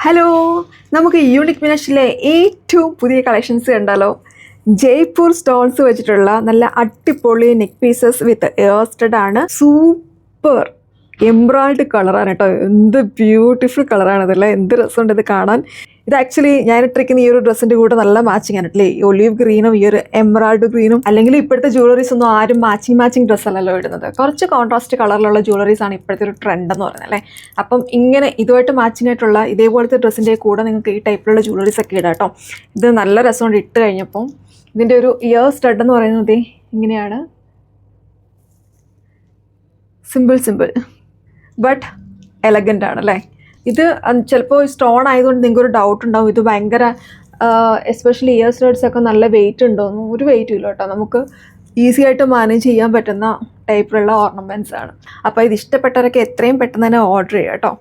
Hello, നമുക്ക് unique മിനഷിലെ ഏറ്റവും പുതിയ കളക്ഷൻസ് കണ്ടാലോ. ജയ്പൂർ സ്റ്റോൺസ് വെച്ചിട്ടുള്ള നല്ല അടിപൊളി neck pieces with air stud ആണ്. സൂപ്പർ എംബ്രോയിഡ് കളറാണ് കേട്ടോ. എന്ത് ബ്യൂട്ടിഫുൾ കളറാണിതല്ലേ, എന്ത് രസമുണ്ട് ഇത് കാണാൻ. ഇത് ആക്ച്വലി ഞാൻ ഇട്ടിരിക്കുന്ന ഈ ഒരു ഡ്രസ്സിൻ്റെ കൂടെ നല്ല മാച്ചിങ് ആണ് അല്ലേ. ഈ ഒലീവ് ഗ്രീനും ഈ ഒരു എംബ്രോയിഡ് ഗ്രീനും. അല്ലെങ്കിൽ ഇപ്പോഴത്തെ ജ്വല്ലറീസ് ഒന്നും ആരും മാച്ചിങ് ഡ്രസ്സ് അല്ലല്ലോ ഇടുന്നത്. കുറച്ച് കോൺട്രാസ്റ്റ് കളറിലുള്ള ജ്വല്ലറീസ് ആണ് ഇപ്പോഴത്തെ ഒരു ട്രെൻഡ് എന്ന് പറയുന്നത് അല്ലേ. അപ്പം ഇങ്ങനെ ഇതുമായിട്ട് മാച്ചിങ് ആയിട്ടുള്ള ഇതേപോലത്തെ ഡ്രസ്സിൻ്റെ കൂടെ നിങ്ങൾക്ക് ഈ ടൈപ്പിലുള്ള ജ്വല്ലറീസ് ഒക്കെ ഇടാം കേട്ടോ. ഇത് നല്ല രസമുണ്ട് ഇട്ട് കഴിഞ്ഞപ്പം. ഇതിൻ്റെ ഒരു ഇയർ സ്റ്റഡ് എന്ന് പറയുന്നത് ഇങ്ങനെയാണ്. സിമ്പിൾ ബട്ട് എലഗൻ്റ് ആണ് അല്ലേ. ഇത് ചിലപ്പോൾ സ്റ്റോൺ ആയതുകൊണ്ട് നിങ്ങൾക്കൊരു ഡൗട്ട് ഉണ്ടാവും, ഇത് ഭയങ്കര എസ്പെഷ്യലി ഇയർ സ്റ്റഡ്സ് ഒക്കെ നല്ല വെയിറ്റ് ഉണ്ടോയെന്ന്. ഒരു വെയിറ്റും ഇല്ല കേട്ടോ. നമുക്ക് ഈസി ആയിട്ട് മാനേജ് ചെയ്യാൻ പറ്റുന്ന ടൈപ്പിലുള്ള ഓർണമെൻറ്റ്സ് ആണ്. അപ്പോൾ ഇത് ഇഷ്ടപ്പെട്ടവരൊക്കെ എത്രയും പെട്ടെന്ന് തന്നെ ഓർഡർ ചെയ്യാം കേട്ടോ.